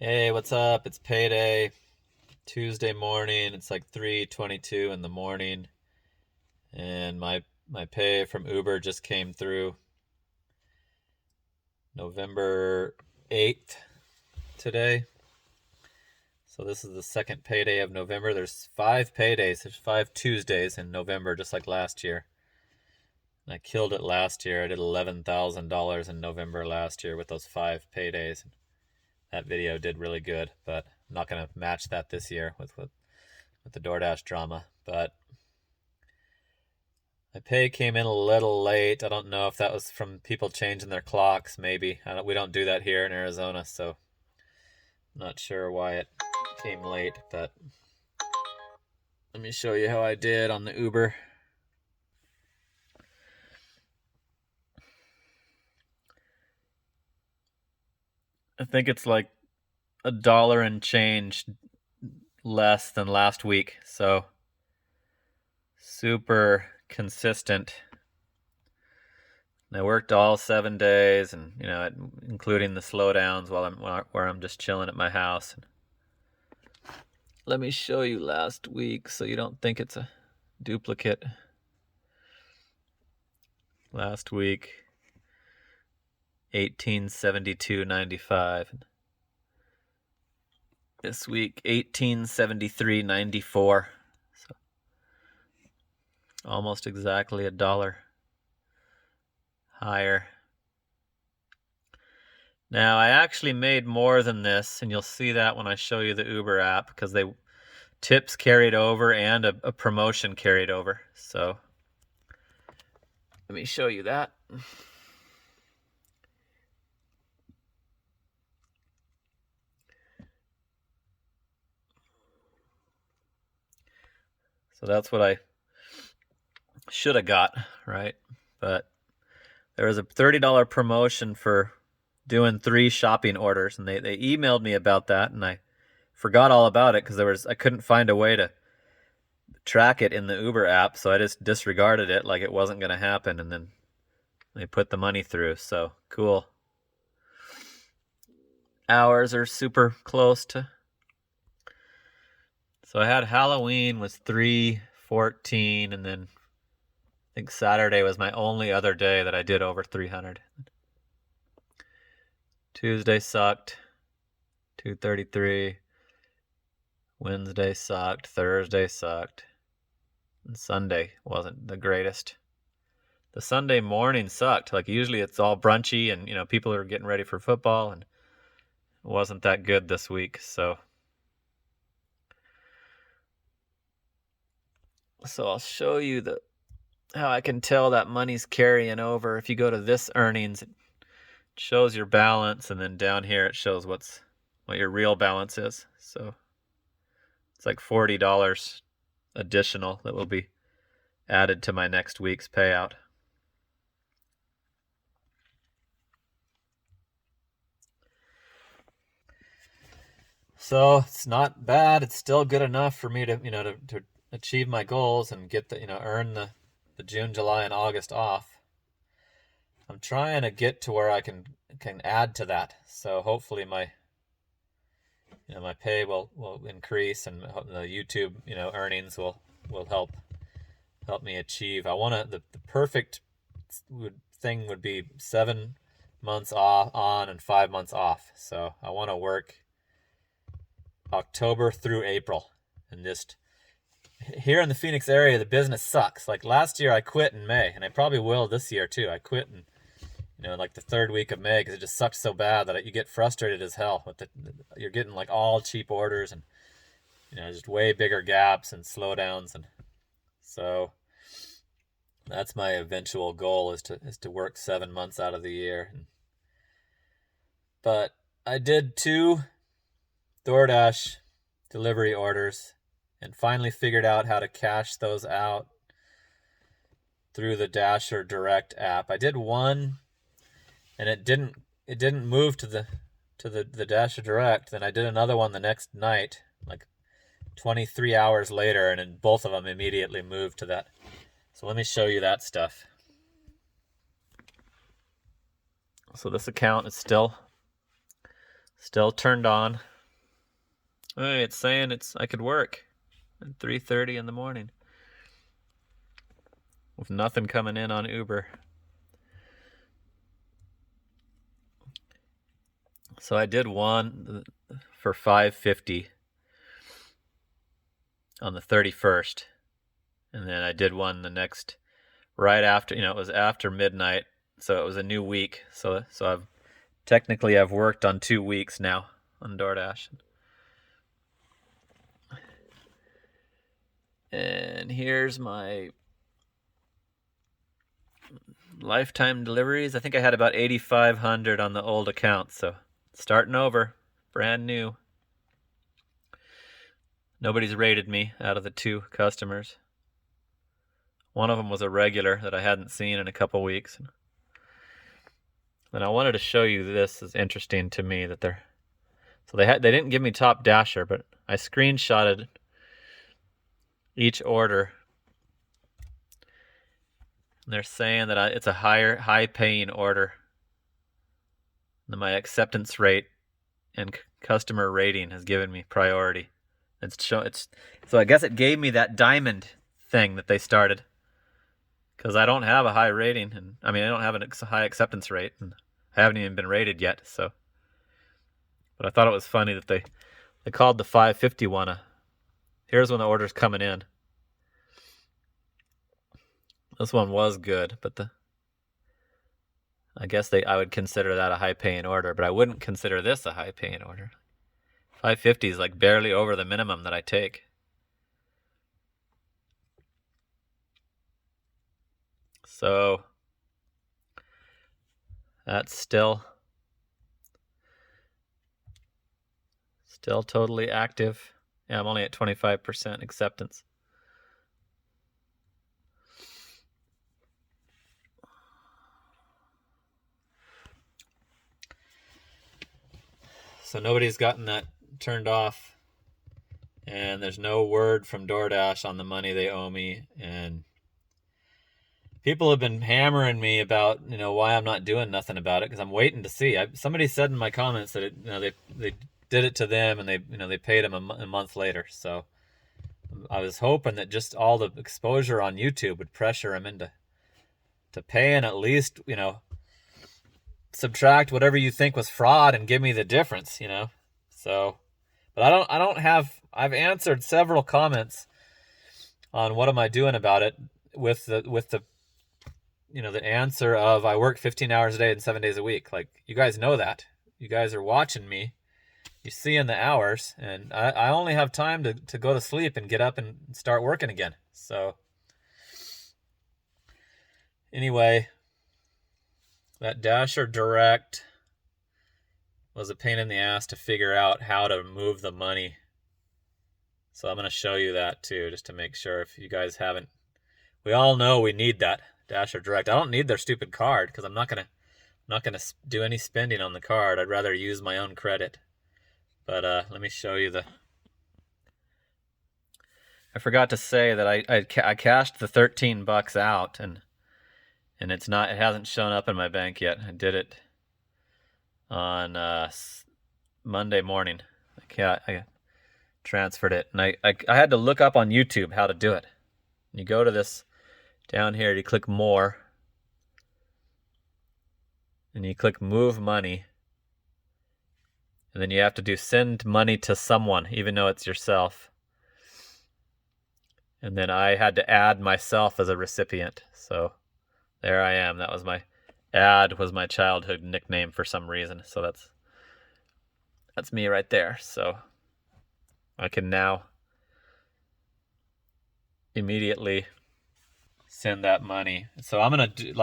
Hey, what's up? It's payday, Tuesday morning. It's like 3:22 in the morning, and my pay from Uber just came through November 8th today. So this is the second payday of November. There's 5 paydays. There's 5 Tuesdays in November, just like last year. And I killed it last year. I did $11,000 in November last year with those 5 paydays. That video did really good, but I'm not gonna match that this year with the DoorDash drama. But my pay came in a little late. I don't know if that was from people changing their clocks, maybe. We don't do that here in Arizona, so I'm not sure why it came late, but let me show you how I did on the Uber. I think it's like $1 and change less than last week, so super consistent. And I worked all 7 days, and including the slowdowns where I'm just chilling at my house. Let me show you last week so you don't think it's a duplicate. Last week, 1872.95. This week, 1873.94. So almost exactly $1 higher. Now, I actually made more than this, and you'll see that when I show you the Uber app, because tips carried over and a promotion carried over. So let me show you that. So that's what I should have got, right? But there was a $30 promotion for doing 3 shopping orders, and they emailed me about that, and I forgot all about it because I couldn't find a way to track it in the Uber app, so I just disregarded it like it wasn't going to happen, and then they put the money through. So cool. Hours are super close to. So I had Halloween was 314, and then I think Saturday was my only other day that I did over 300. Tuesday sucked, 233. Wednesday sucked, Thursday sucked, and Sunday wasn't the greatest. The Sunday morning sucked. Like usually it's all brunchy and people are getting ready for football, and it wasn't that good this week. So I'll show you how I can tell that money's carrying over. If you go to this earnings, it shows your balance, and then down here it shows what your real balance is. So it's like $40 additional that will be added to my next week's payout. So it's not bad. It's still good enough for me to achieve my goals and get earn the June, July, and August off. I'm trying to get to where I can add to that. So hopefully my pay will increase, and the YouTube earnings will help me achieve. I want the perfect thing would be 7 months on and 5 months off. So I want to work October through April, and just here in the Phoenix area, the business sucks. Like last year, I quit in May, and I probably will this year too. I quit in like the 3rd week of May because it just sucked so bad that you get frustrated as hell with you're getting like all cheap orders, and just way bigger gaps and slowdowns, and so that's my eventual goal is to work 7 months out of the year. But I did 2 DoorDash delivery orders and finally figured out how to cash those out through the Dasher Direct app. I did one and it didn't move to the Dasher Direct. Then I did another one the next night, like 23 hours later, and then both of them immediately moved to that. So let me show you that stuff. So this account is still Still turned on. Hey, it's saying I could work at 3:30 in the morning with nothing coming in on Uber. So I did one for $5.50 on the 31st, and then I did one the next right after. It was after midnight, so it was a new week. So I've worked on 2 weeks now on DoorDash. And here's my lifetime deliveries. I think I had about 8,500 on the old account, so starting over, brand new. Nobody's rated me out of the 2 customers. One of them was a regular that I hadn't seen in a couple weeks. And I wanted to show you this. Is interesting to me that they didn't give me top dasher, but I screenshotted each order. And they're saying that it's a high paying order. And my acceptance rate and customer rating has given me priority. So I guess it gave me that diamond thing that they started, because I don't have a high rating, and I don't have a high acceptance rate, and I haven't even been rated yet. So, but I thought it was funny that they called the 550 one. Here's when the order's coming in. This one was good, but I guess I would consider that a high paying order, but I wouldn't consider this a high paying order. 550 is like barely over the minimum that I take. So that's still totally active. Yeah, I'm only at 25% acceptance. So nobody's gotten that turned off, and there's no word from DoorDash on the money they owe me, and people have been hammering me about why I'm not doing nothing about it, because I'm waiting to see. Somebody said in my comments that they did it to them, and they paid them a month later. So I was hoping that just all the exposure on YouTube would pressure them into paying at least, subtract whatever you think was fraud and give me the difference, So, but I don't have. I've answered several comments on what am I doing about it with the the answer of I work 15 hours a day and 7 days a week. Like, you guys know that. You guys are watching me. You see in the hours, and I only have time to go to sleep and get up and start working again. So anyway, that Dasher Direct was a pain in the ass to figure out how to move the money. So I'm going to show you that too, just to make sure if you guys haven't. We all know we need that Dasher Direct. I don't need their stupid card, because I'm not gonna do any spending on the card. I'd rather use my own credit. But let me show you I forgot to say that I cashed the $13 out, and it hasn't shown up in my bank yet. I did it on Monday morning. I transferred it, and I had to look up on YouTube how to do it. You go to this down here, you click more, and you click move money, and then you have to do send money to someone, even though it's yourself. And then I had to add myself as a recipient. So there I am. That was my childhood nickname for some reason. So that's me right there. So I can now immediately send that money. So I'm going to do,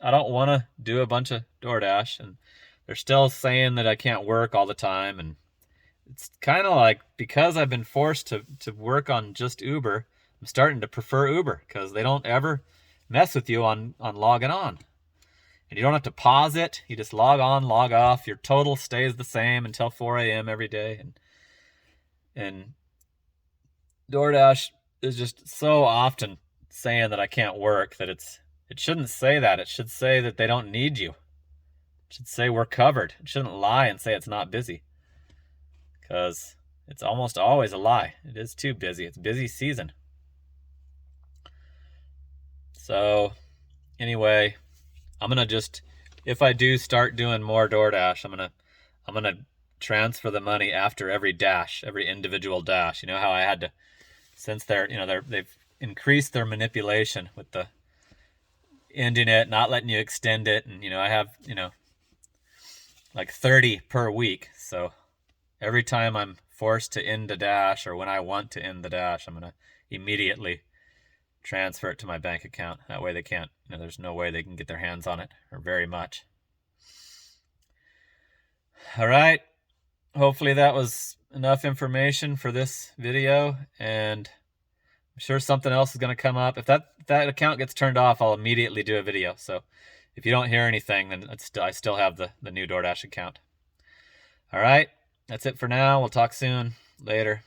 I don't want to do a bunch of DoorDash, and they're still saying that I can't work all the time. And it's kind of like, because I've been forced to work on just Uber, I'm starting to prefer Uber, because they don't ever mess with you on logging on. And you don't have to pause it. You just log on, log off. Your total stays the same until 4 a.m. every day. And DoorDash is just so often saying that I can't work that it shouldn't say that. It should say that they don't need you. It should say we're covered. It shouldn't lie and say it's not busy, because it's almost always a lie. It is too busy. It's busy season. So anyway, I'm gonna just, if I do start doing more DoorDash, I'm gonna transfer the money after every dash, every individual dash. You know how I had to, since they've increased their manipulation with the ending it, not letting you extend it, and I have like 30 per week. So every time I'm forced to end a dash, or when I want to end the dash, I'm gonna immediately transfer it to my bank account. That way they can't, there's no way they can get their hands on it, or very much. All right. Hopefully that was enough information for this video, and I'm sure something else is going to come up. If that account gets turned off, I'll immediately do a video. So if you don't hear anything, then I still have the new DoorDash account. All right. That's it for now. We'll talk soon. Later.